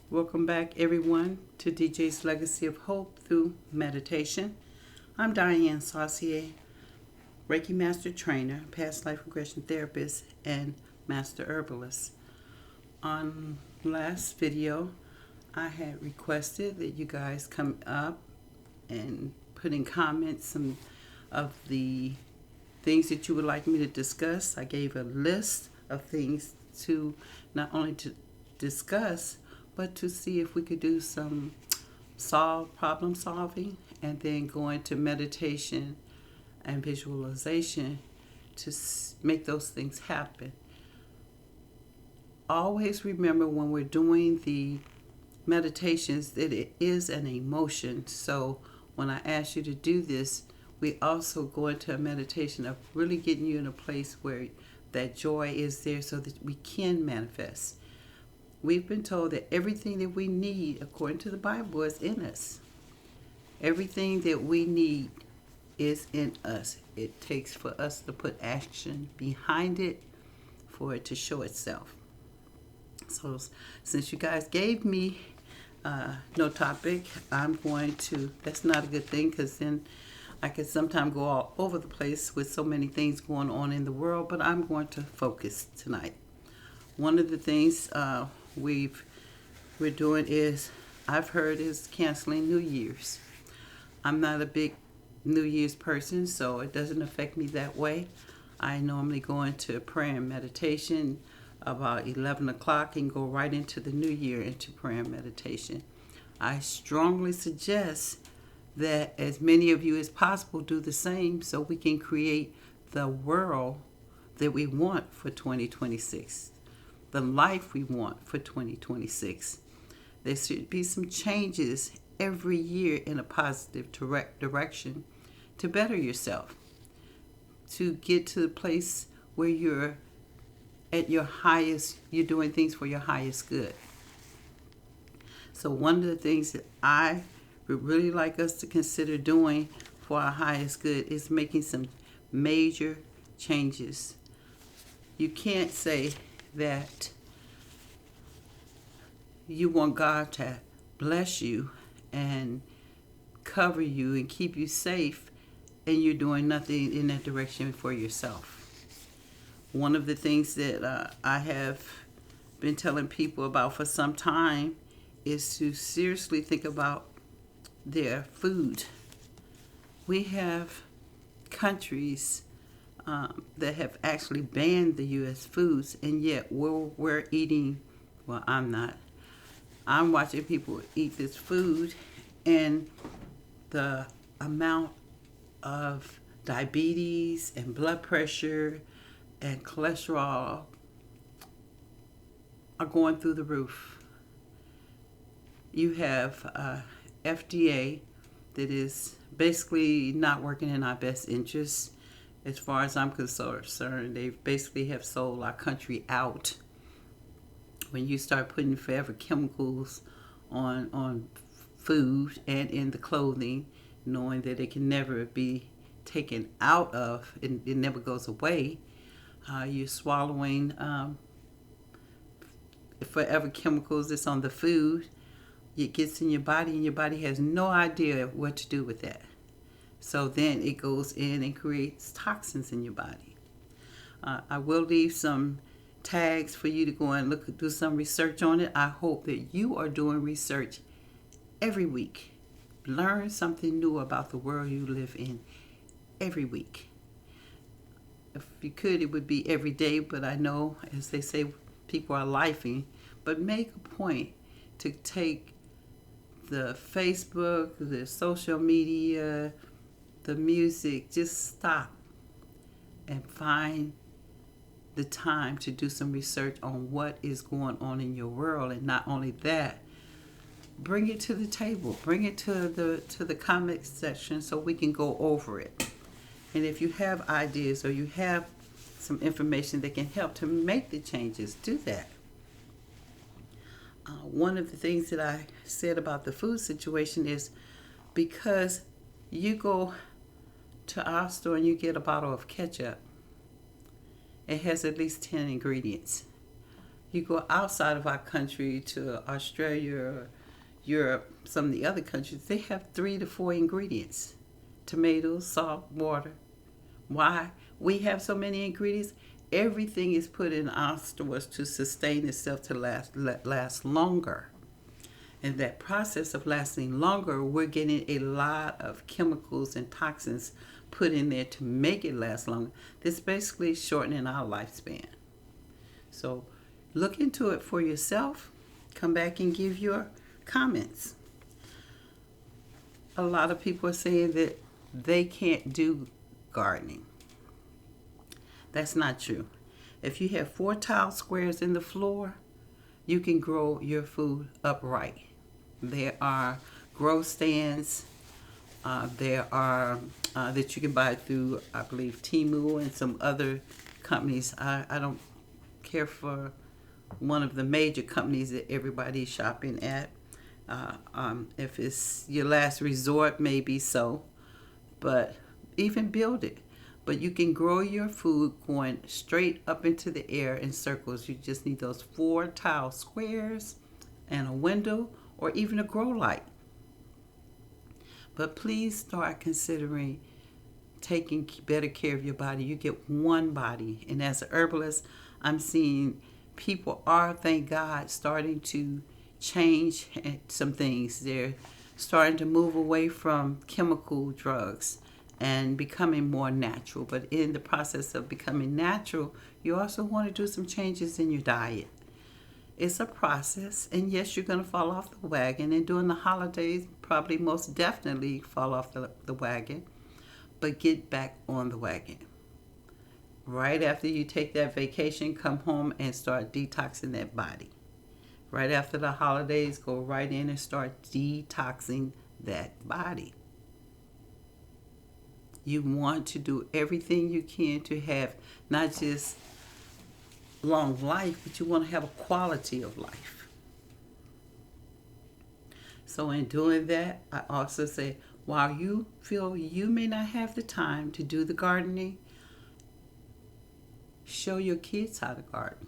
Welcome back, everyone, to DJ's Legacy of Hope through meditation. I'm Diane Saucier, Reiki Master Trainer, past life regression therapist, and Master Herbalist. On last video, I had requested that you guys come up and put in comments some of the things that you would like me to discuss. I gave a list of things to not only to discuss, but to see if we could do some problem solving and then go into meditation and visualization to make those things happen. Always remember when we're doing the meditations that it is an emotion. So when I ask you to do this, we also go into a meditation of really getting you in a place where that joy is there so that we can manifest. We've been told that everything that we need, according to the Bible, is in us. Everything that we need is in us. It takes for us to put action behind it for it to show itself. So since you guys gave me no topic, I'm going to, that's not a good thing because then I could sometimes go all over the place with so many things going on in the world, but I'm going to focus tonight. One of the things we're doing is, I've heard, is canceling New Year's. I'm not a big New Year's person, so it doesn't affect me that way. I normally go into prayer and meditation about 11 o'clock and go right into the new year into prayer and meditation. I strongly suggest that as many of you as possible do the same so we can create the world that we want for 2026, the life we want for 2026. There should be some changes every year in a positive direction to better yourself, to get to the place where you're at your highest, you're doing things for your highest good. So one of the things that I would really like us to consider doing for our highest good is making some major changes. You can't say that you want God to bless you and cover you and keep you safe and you're doing nothing in that direction for yourself. One of the things that I have been telling people about for some time is to seriously think about their food. We have countries that have actually banned the U.S. foods, and yet we're eating, well, I'm not. I'm watching people eat this food, and the amount of diabetes and blood pressure and cholesterol are going through the roof. You have FDA that is basically not working in our best interests. As far as I'm concerned, they basically have sold our country out. When you start putting forever chemicals on food and in the clothing, knowing that it can never be taken out of, and it never goes away, you're swallowing forever chemicals that's on the food. It gets in your body, and your body has no idea what to do with that. So then it goes in and creates toxins in your body. I will leave some tags for you to go and do some research on it. I hope that you are doing research every week. Learn something new about the world you live in every week. If you could, it would be every day, but I know, as they say, people are lifing. But make a point to take the Facebook, the social media, the music, just stop and find the time to do some research on what is going on in your world. And not only that, bring it to the table, bring it to the comment section so we can go over it. And if you have ideas or you have some information that can help to make the changes, do that. One of the things that I said about the food situation is because you go to our store and you get a bottle of ketchup, it has at least 10 ingredients. You go outside of our country to Australia or Europe, some of the other countries, they have 3 to 4 ingredients: tomatoes, salt, water. Why we have so many ingredients? Everything is put in our stores to sustain itself to last longer. In that process of lasting longer, we're getting a lot of chemicals and toxins put in there to make it last longer. This basically shortening our lifespan. So look into it for yourself. Come back and give your comments. A lot of people are saying that they can't do gardening. That's not true. If you have 4 tile squares in the floor, you can grow your food upright. There are grow stands. There are that you can buy through, I believe, Temu and some other companies. I don't care for one of the major companies that everybody's shopping at. If it's your last resort, maybe so. But even build it. But you can grow your food going straight up into the air in circles. You just need those 4 tile squares and a window or even a grow light. But please start considering taking better care of your body. You get one body. And as a herbalist, I'm seeing people are, thank God, starting to change some things. They're starting to move away from chemical drugs and becoming more natural. But in the process of becoming natural, you also want to do some changes in your diet. It's a process, and yes, you're going to fall off the wagon, and during the holidays, probably most definitely fall off the wagon, but get back on the wagon. Right after you take that vacation, come home and start detoxing that body. Right after the holidays, go right in and start detoxing that body. You want to do everything you can to have not just long life, but you want to have a quality of life. So in doing that, I also say, while you feel you may not have the time to do the gardening, show your kids how to garden.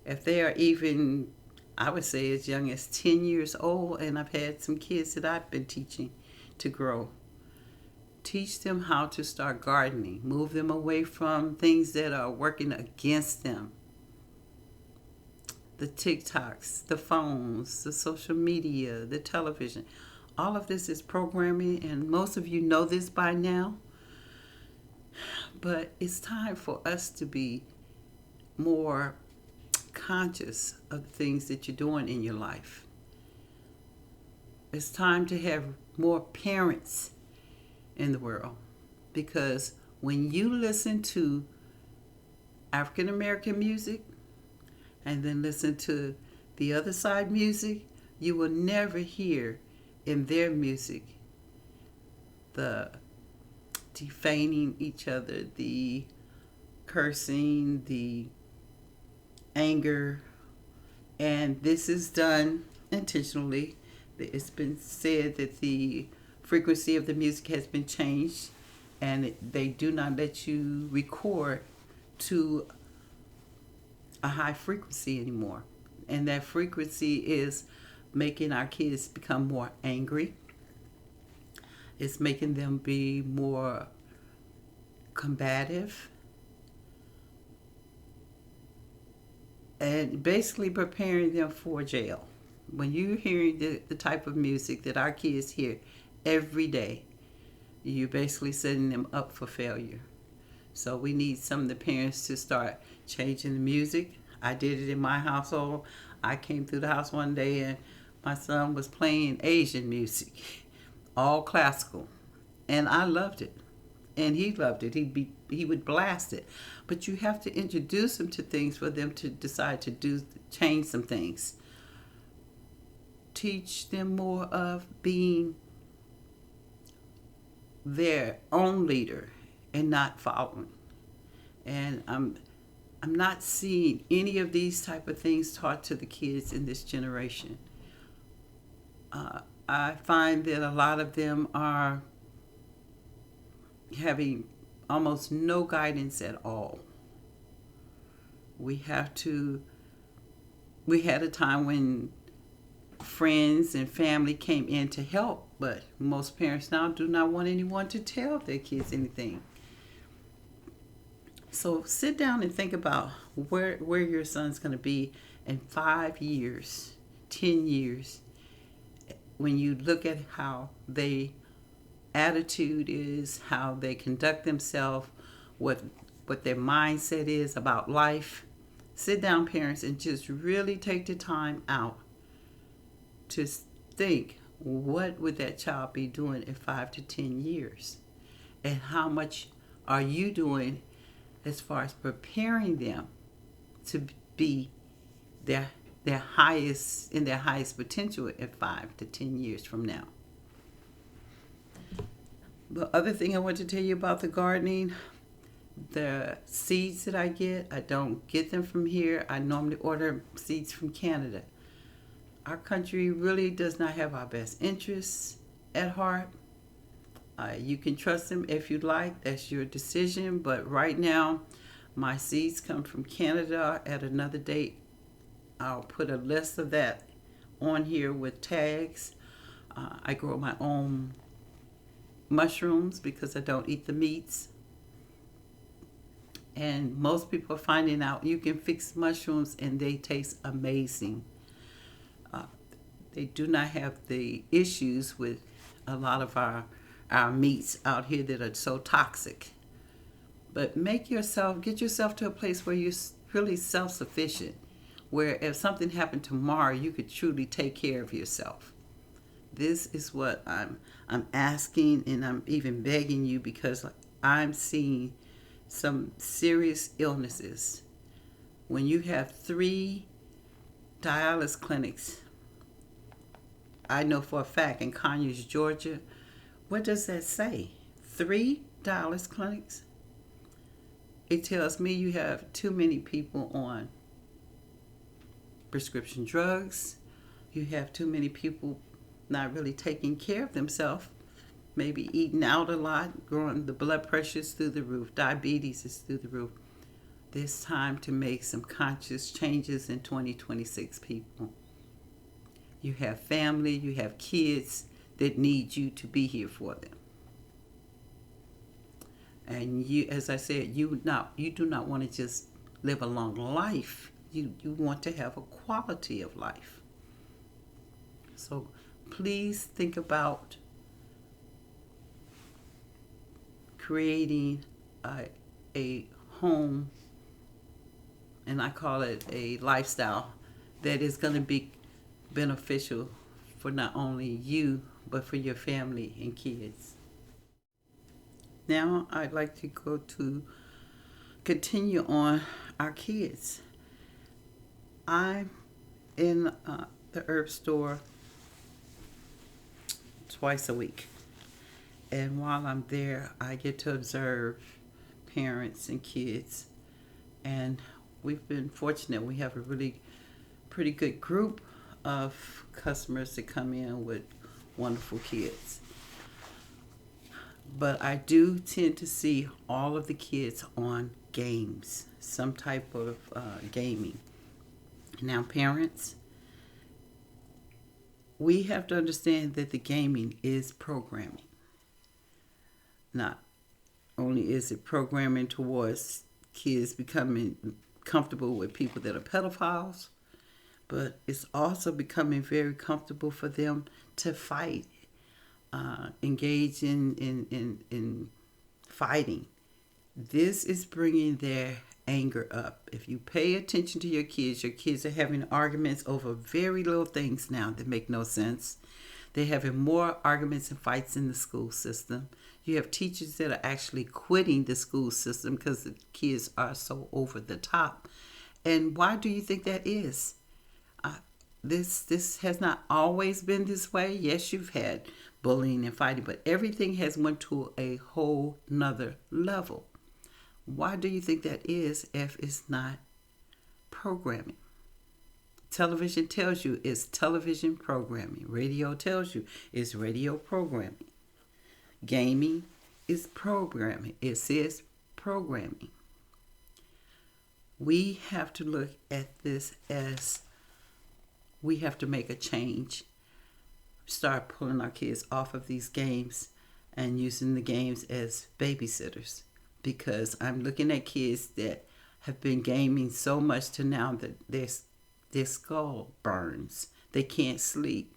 If they are even, I would say, as young as 10 years old, and I've had some kids that I've been teaching to grow, teach them how to start gardening. Move them away from things that are working against them. The TikToks, the phones, the social media, the television. All of this is programming, and most of you know this by now. But it's time for us to be more conscious of the things that you're doing in your life. It's time to have more parents in the world, because when you listen to African American music and then listen to the other side music, you will never hear in their music the defaming each other, the cursing, the anger. And this is done intentionally. It's been said that the frequency of the music has been changed, and they do not let you record to a high frequency anymore. And that frequency is making our kids become more angry. It's making them be more combative, and basically preparing them for jail. When you're hearing the type of music that our kids hear every day, you're basically setting them up for failure. So we need some of the parents to start changing the music. I did it in my household. I came through the house one day and my son was playing Asian music, all classical, and I loved it, and he loved it. He would blast it, but you have to introduce them to things for them to decide to change some things. Teach them more of being their own leader and not following. And I'm not seeing any of these type of things taught to the kids in this generation. I find that a lot of them are having almost no guidance at all. We have to, we had a time when friends and family came in to help, but most parents now do not want anyone to tell their kids anything. So sit down and think about where your son's going to be in 5 years, 10 years, when you look at how they attitude is, how they conduct themselves, what their mindset is about life. Sit down, parents, and just really take the time out to think, what would that child be doing in 5 to 10 years? And how much are you doing as far as preparing them to be their highest potential in 5 to 10 years from now? The other thing I want to tell you about the gardening, the seeds that I get, I don't get them from here. I normally order seeds from Canada. Our country really does not have our best interests at heart. You can trust them if you like. That's your decision. But right now, my seeds come from Canada. At another date, I'll put a list of that on here with tags. I grow my own mushrooms because I don't eat the meats. And most people are finding out you can fix mushrooms and they taste amazing. They do not have the issues with a lot of our meats out here that are so toxic. But get yourself to a place where you're really self-sufficient, where if something happened tomorrow, you could truly take care of yourself. This is what I'm asking, and I'm even begging you, because I'm seeing some serious illnesses. When you have 3 dialysis clinics, I know for a fact in Conyers, Georgia, what does that say? 3 dialysis clinics? It tells me you have too many people on prescription drugs. You have too many people not really taking care of themselves, maybe eating out a lot, growing the blood pressures through the roof, diabetes is through the roof. There's time to make some conscious changes in 2026, people. You have family, you have kids that need you to be here for them. And you, as I said, you do not want to just live a long life. You want to have a quality of life. So please think about creating a home, and I call it a lifestyle, that is going to be beneficial for not only you, but for your family and kids. Now I'd like to continue on our kids. I'm in the herb store twice a week. And while I'm there, I get to observe parents and kids. And we've been fortunate. We have a really pretty good group of customers that come in with wonderful kids. But I do tend to see all of the kids on games, some type of gaming. Now, parents, we have to understand that the gaming is programming. Not only is it programming towards kids becoming comfortable with people that are pedophiles, but it's also becoming very comfortable for them to fight, engage in fighting. This is bringing their anger up. If you pay attention to your kids are having arguments over very little things now that make no sense. They're having more arguments and fights in the school system. You have teachers that are actually quitting the school system because the kids are so over the top. And why do you think that is? This has not always been this way. Yes, you've had bullying and fighting, but everything has went to a whole nother level. Why do you think that is if it's not programming? Television tells you it's television programming. Radio tells you it's radio programming. Gaming is programming. It says programming. We have to look at this as we have to make a change. Start pulling our kids off of these games and using the games as babysitters, because I'm looking at kids that have been gaming so much to now that their skull burns. They can't sleep.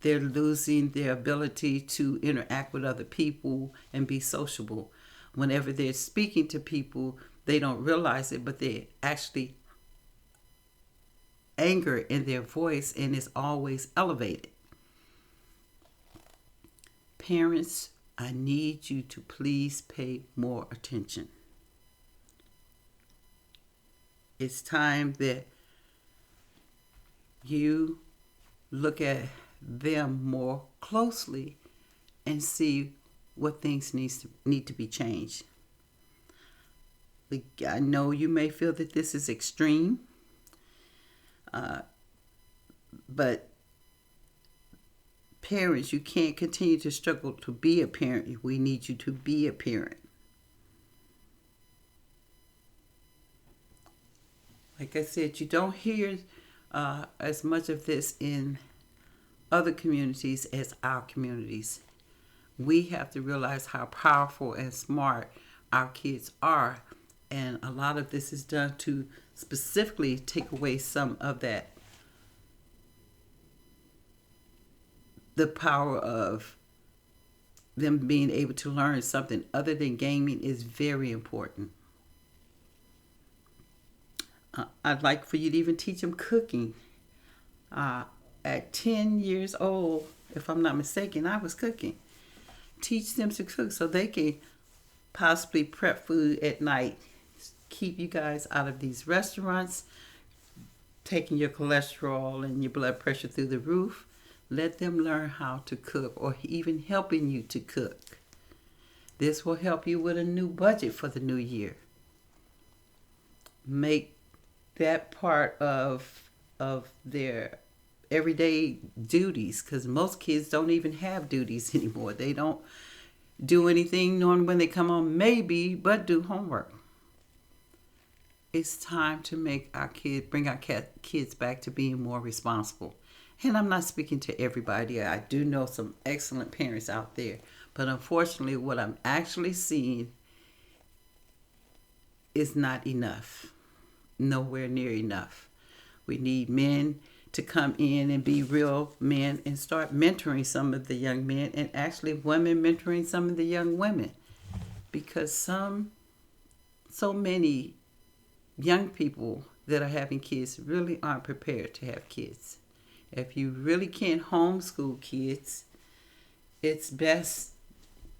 They're losing their ability to interact with other people and be sociable. Whenever they're speaking to people, they don't realize it, but they actually anger in their voice and is always elevated. Parents, I need you to please pay more attention. It's time that you look at them more closely and see what things need to be changed. I know you may feel that this is extreme, but parents, you can't continue to struggle to be a parent. We need you to be a parent. Like I said, you don't hear as much of this in other communities as our communities. We have to realize how powerful and smart our kids are, and a lot of this is done to specifically take away some of that, the power of them being able to learn something other than gaming is very important. I'd like for you to even teach them cooking. At 10 years old, if I'm not mistaken, I was cooking. Teach them to cook so they can possibly prep food at night. Keep you guys out of these restaurants, taking your cholesterol and your blood pressure through the roof. Let them learn how to cook, or even helping you to cook. This will help you with a new budget for the new year. Make that part of their everyday duties, because most kids don't even have duties anymore. They don't do anything knowing when they come home, maybe, but do homework. It's time to bring our kids back to being more responsible. And I'm not speaking to everybody. I do know some excellent parents out there. But unfortunately, what I'm actually seeing is not enough. Nowhere near enough. We need men to come in and be real men and start mentoring some of the young men, and actually women mentoring some of the young women. Because so many young people that are having kids really aren't prepared to have kids. If you really can't homeschool kids, it's best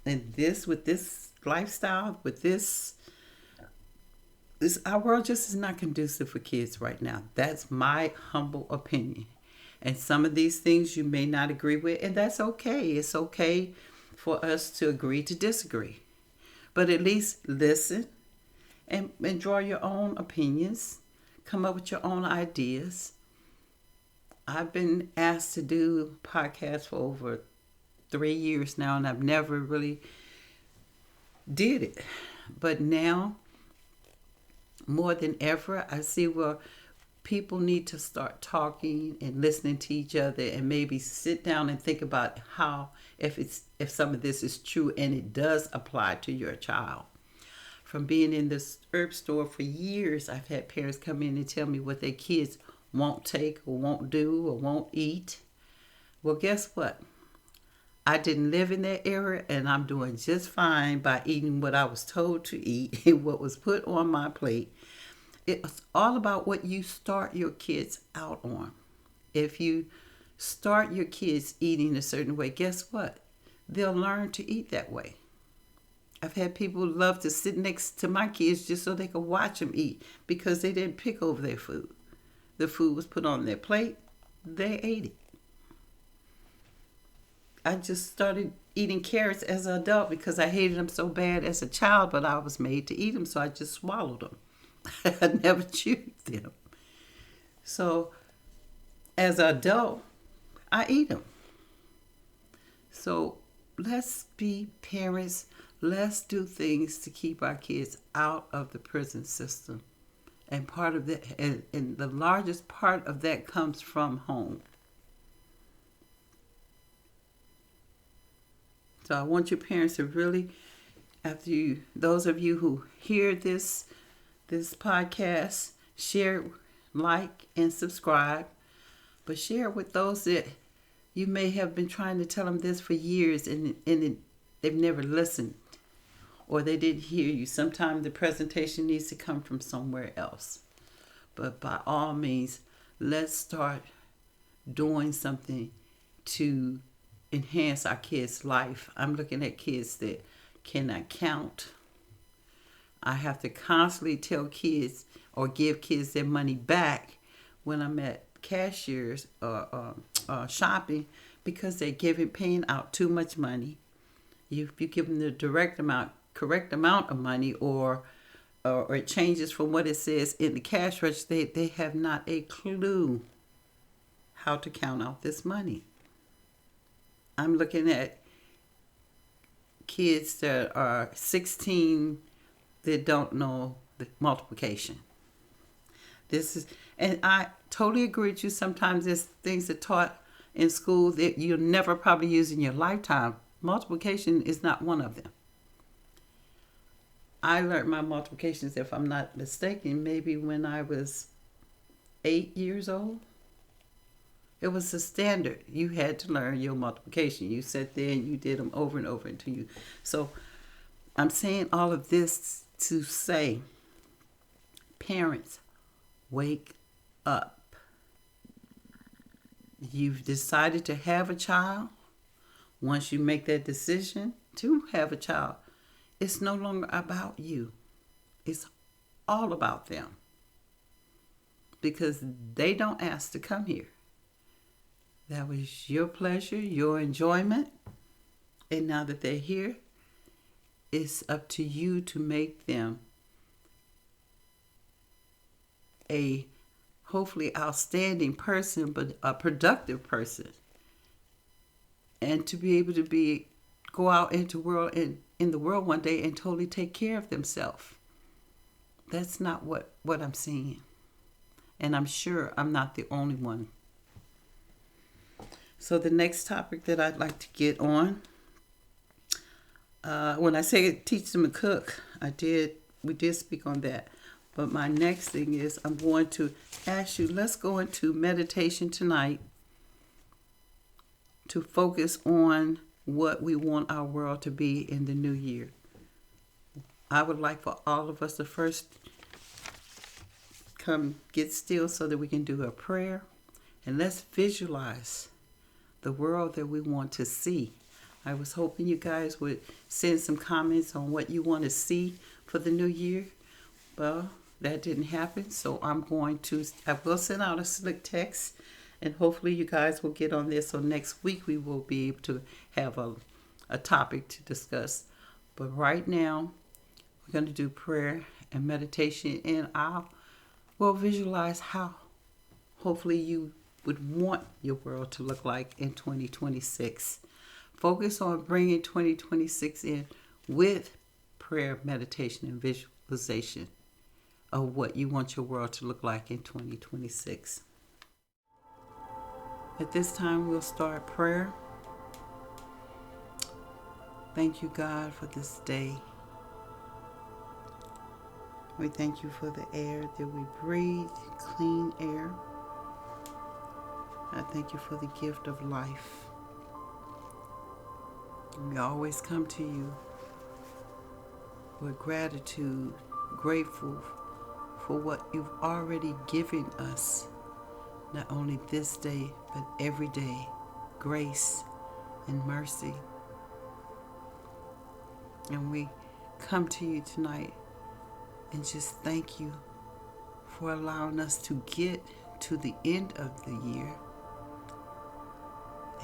with this lifestyle, with this our world just is not conducive for kids right now. That's my humble opinion. And some of these things you may not agree with, and that's okay. It's okay for us to agree to disagree. But at least listen and draw your own opinions. Come up with your own ideas. I've been asked to do podcasts for over 3 years now, and I've never really did it. But now, more than ever, I see where people need to start talking and listening to each other, and maybe sit down and think about how, if some of this is true and it does apply to your child. From being in this herb store for years, I've had parents come in and tell me what their kids won't take or won't do or won't eat. Well, guess what? I didn't live in that era, and I'm doing just fine by eating what I was told to eat and what was put on my plate. It's all about what you start your kids out on. If you start your kids eating a certain way, guess what? They'll learn to eat that way. I've had people love to sit next to my kids just so they could watch them eat, because they didn't pick over their food. The food was put on their plate. They ate it. I just started eating carrots as an adult because I hated them so bad as a child, but I was made to eat them, so I just swallowed them. I never chewed them. So as an adult, I eat them. So let's be parents. Let's do things to keep our kids out of the prison system And part of that, and the largest part of that comes from home. So I want your parents to really, after you, those of you who hear this podcast, share, like, and subscribe. But share it with those that you may have been trying to tell them this for years and they've never listened, or they didn't hear you. Sometimes the presentation needs to come from somewhere else. But by all means, let's start doing something to enhance our kids' life. I'm looking at kids that cannot count. I have to constantly tell kids or give kids their money back when I'm at cashiers or shopping, because they're paying out too much money. If you give them the correct amount of money, or it changes from what it says in the cash register, they have not a clue how to count out this money. I'm looking at kids that are 16 that don't know the multiplication. And I totally agree with you. Sometimes there's things that taught in school that you'll never probably use in your lifetime. Multiplication is not one of them. I learned my multiplications, if I'm not mistaken, maybe when I was 8 years old. It was the standard. You had to learn your multiplication. You sat there and you did them over and over until you. So I'm saying all of this to say, parents, wake up. You've decided to have a child. Once you make that decision to have a child, it's no longer about you. It's all about them. Because they don't ask to come here. That was your pleasure, your enjoyment. And now that they're here, it's up to you to make them a hopefully outstanding person, but a productive person. And to be able to go out into in the world one day and totally take care of themselves. That's not what I'm seeing. And I'm sure I'm not the only one. So the next topic that I'd like to get on, when I say teach them to cook, we did speak on that. But my next thing is I'm going to ask you, let's go into meditation tonight to focus on what we want our world to be in the new year. I would like for all of us to first come get still so that we can do a prayer. And let's visualize the world that we want to see. I was hoping you guys would send some comments on what you want to see for the new year. Well, that didn't happen, so I will send out a slick text, and hopefully you guys will get on this. So next week we will be able to have a topic to discuss. But right now, we're going to do prayer and meditation, and we'll visualize how hopefully you would want your world to look like in 2026. Focus on bringing 2026 in with prayer, meditation, and visualization of what you want your world to look like in 2026. At this time, we'll start prayer. Thank you, God, for this day. We thank you for the air that we breathe, clean air. I thank you for the gift of life. We always come to you with gratitude, grateful for what you've already given us, not only this day, but every day, grace and mercy. And we come to you tonight and just thank you for allowing us to get to the end of the year.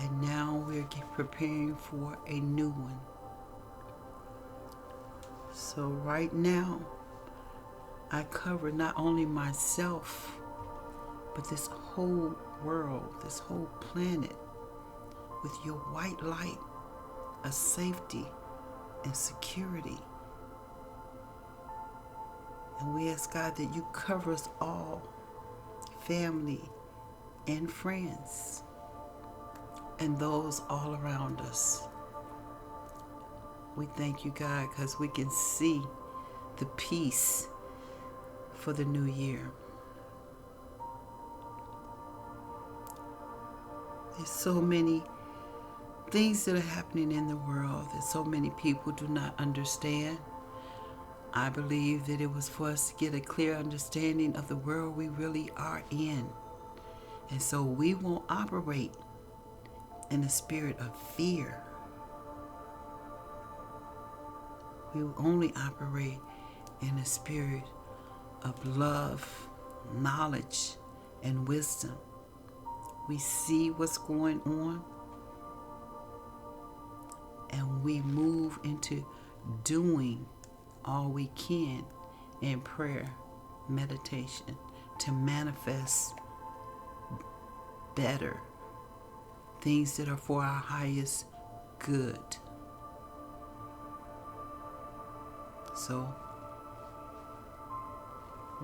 And now we're preparing for a new one. So right now, I cover not only myself, but this whole world, this whole planet, with your white light of safety and security. And we ask God that you cover us all, family and friends, and those all around us. We thank you, God, because we can see the peace for the new year. There's so many things that are happening in the world that so many people do not understand. I believe that it was for us to get a clear understanding of the world we really are in. And so we won't operate in a spirit of fear. We will only operate in a spirit of love, knowledge, and wisdom. We see what's going on, and we move into doing all we can in prayer, meditation, to manifest better things that are for our highest good. So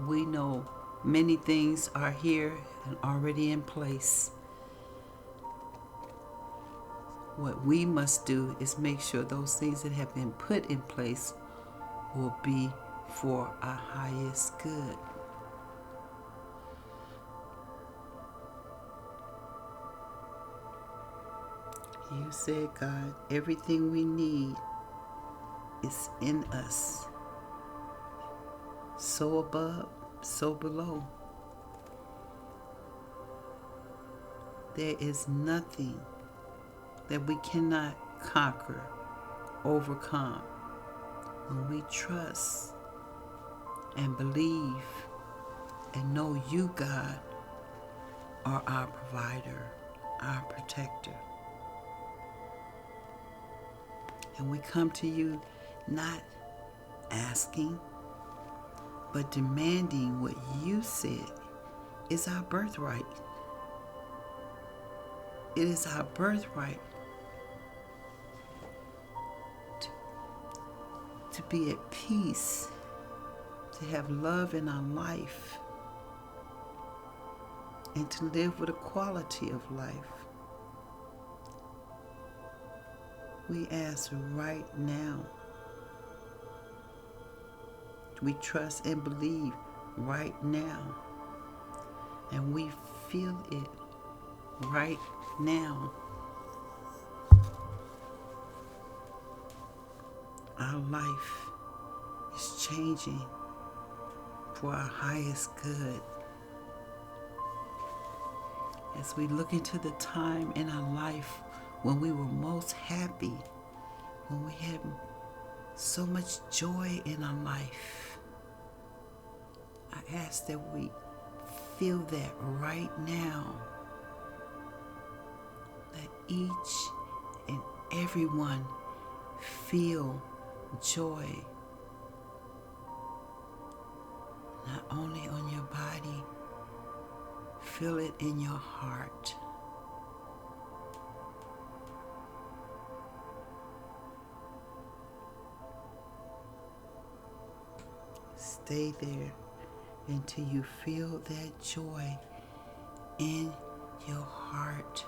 we know many things are here and already in place. What we must do is make sure those things that have been put in place will be for our highest good. You said, God, everything we need is in us. So above, so below. There is nothing that we cannot conquer, overcome, when we trust and believe and know you, God, are our provider, our protector. And we come to you not asking, but demanding what you said is our birthright. It is our birthright to be at peace, to have love in our life, and to live with a quality of life. We ask right now. We trust and believe right now. And we feel it right now. Our life is changing for our highest good. As we look into the time in our life when we were most happy, when we had so much joy in our life, I ask that we feel that right now, that each and everyone feel joy, not only on your body, feel it in your heart. Stay there until you feel that joy in your heart.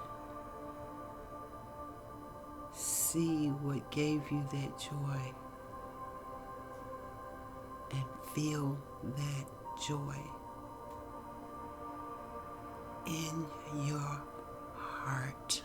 See what gave you that joy and feel that joy in your heart.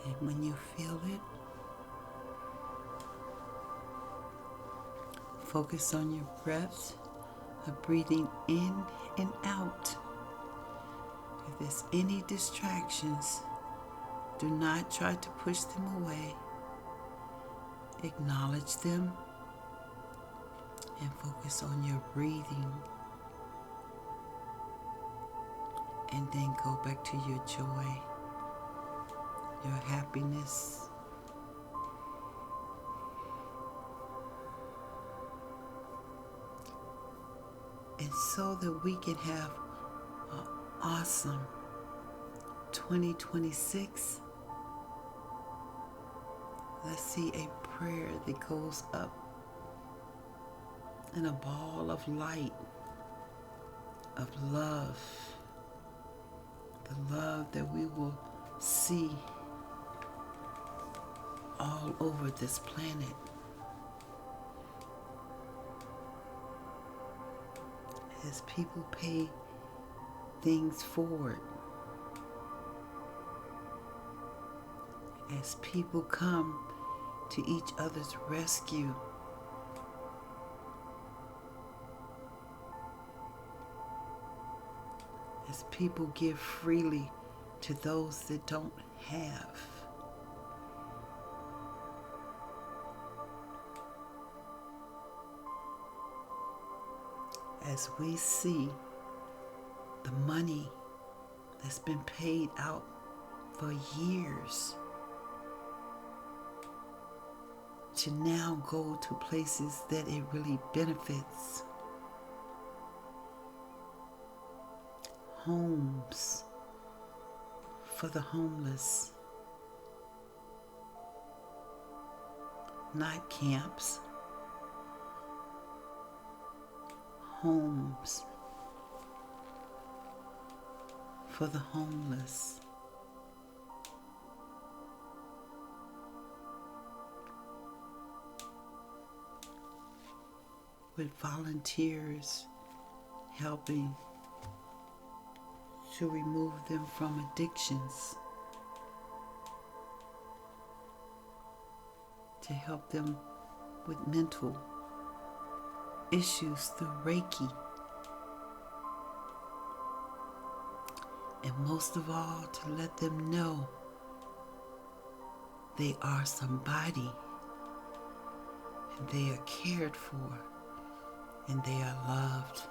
And when you feel it, focus on your breaths of breathing in and out. If there's any distractions, do not try to push them away. Acknowledge them and focus on your breathing. And then go back to your joy, your happiness, And so that we can have an awesome 2026, let's see a prayer that goes up in a ball of light, of love, the love that we will see all over this planet. As people pay things forward, as people come to each other's rescue, as people give freely to those that don't have. As we see the money that's been paid out for years to now go to places that it really benefits. Homes for the homeless, not camps. Homes for the homeless. With volunteers helping to remove them from addictions, to help them with mental issues through Reiki, and most of all, to let them know they are somebody, and they are cared for, and they are loved.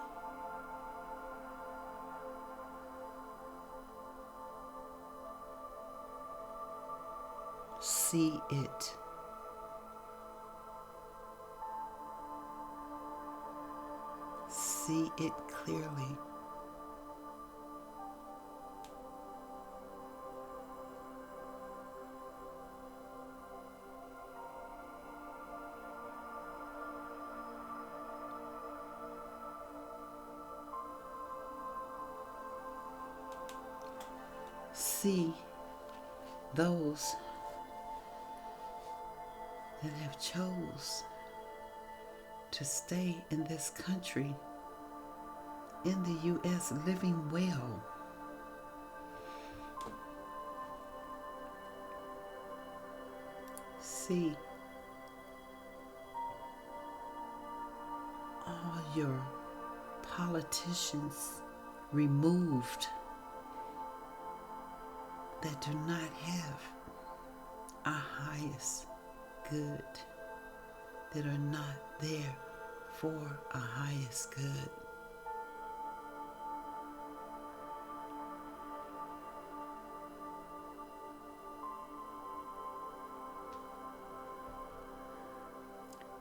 See it. See it clearly. See those that have chose to stay in this country, in the U.S., living well. See all your politicians removed that do not have our highest good, that are not there for our highest good.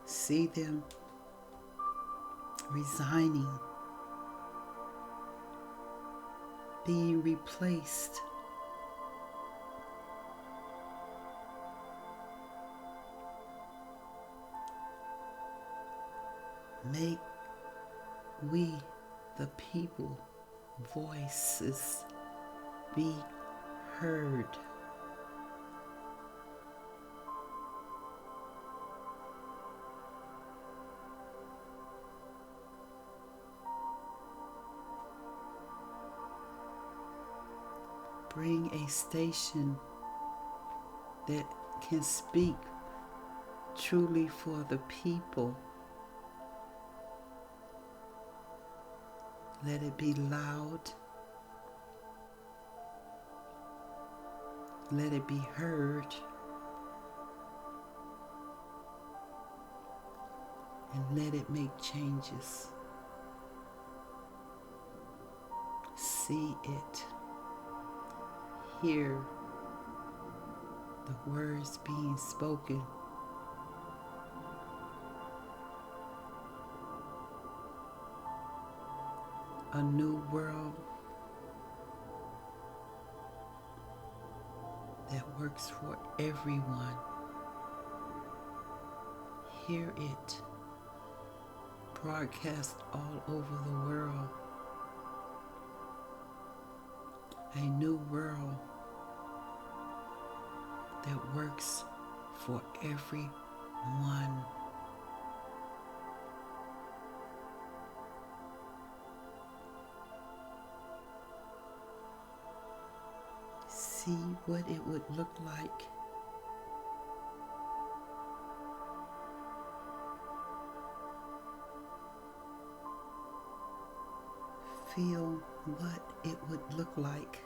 See them resigning, being replaced make we, the people, voices be heard. Bring a station that can speak truly for the people. Let it be loud. Let it be heard. And let it make changes. See it. Hear the words being spoken. a new world that works for everyone. Hear it broadcast all over the world. A new world that works for everyone. See what it would look like. Feel what it would look like.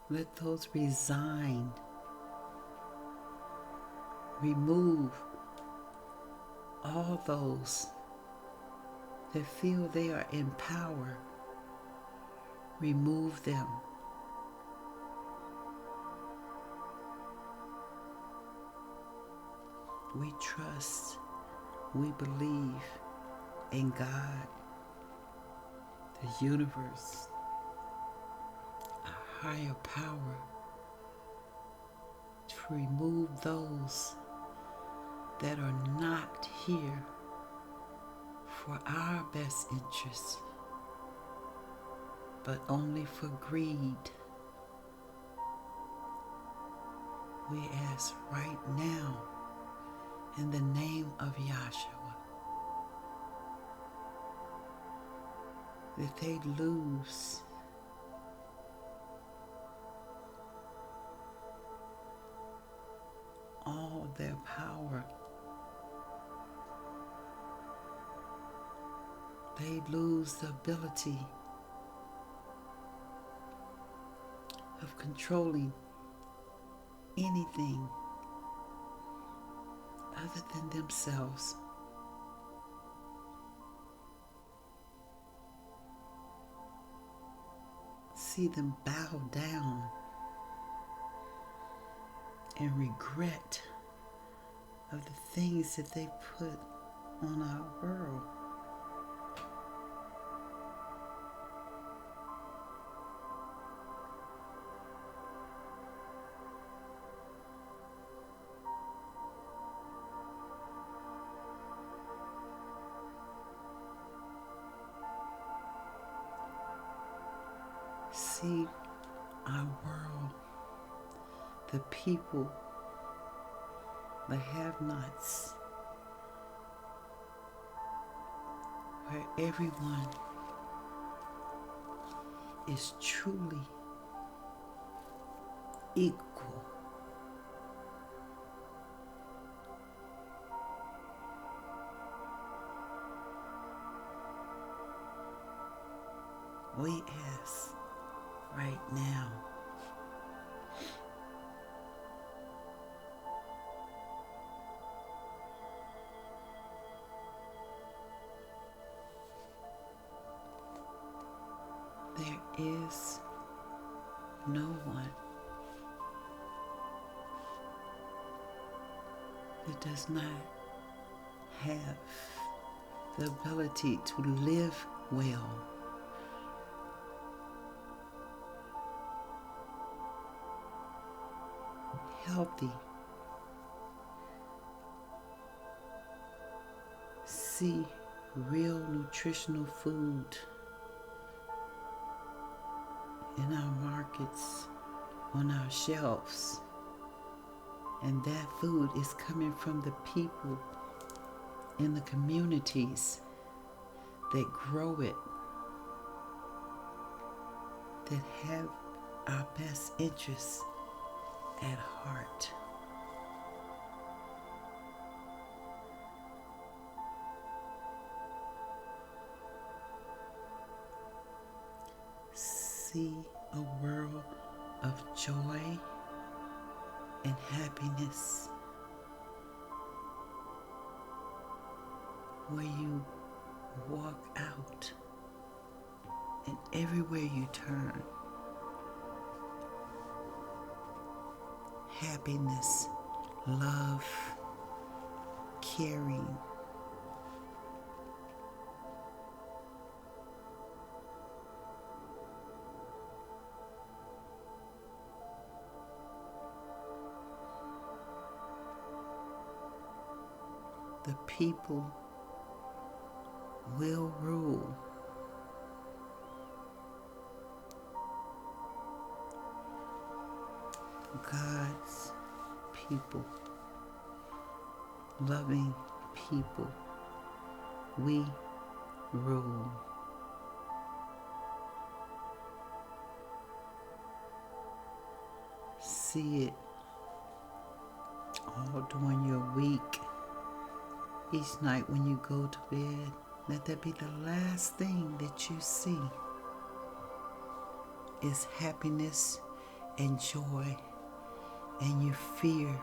Let those resign. Remove all those that feel they are in power. Remove them. We trust, we believe in God, the universe, a higher power, to remove those that are not here for our best interest, but only for greed. We ask right now in the name of Yahshua that they lose all their power. They lose the ability of controlling anything other than themselves. See them bow down and regret of the things that they put on our world. See our world, the people, the have-nots, where everyone is truly equal. We ask right now there is no one that does not have the ability to live well. Healthy. See real nutritional food in our markets, on our shelves. And that food is coming from the people in the communities that grow it, that have our best interests at heart. See a world of joy and happiness. where you walk out and everywhere you turn, happiness, love, caring, the people will rule. God's people, loving people, we rule. See it all during your week. Each night when you go to bed, let that be the last thing that you see is happiness and joy, and you fear.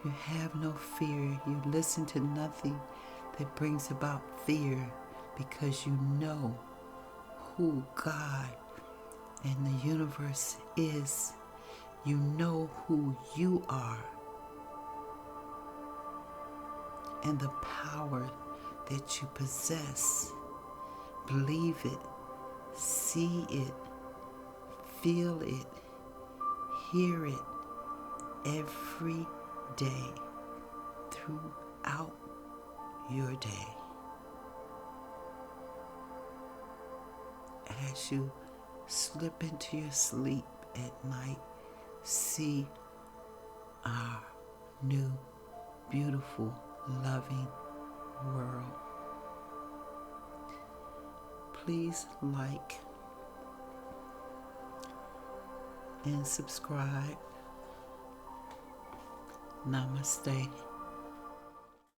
You have no fear. You listen to nothing that brings about fear because you know who God and the universe is. You know who you are and the power that you possess. Believe it, see it, feel it, hear it every day throughout your day. As you slip into your sleep at night, see our new, beautiful, loving world. Please like and subscribe. Namaste.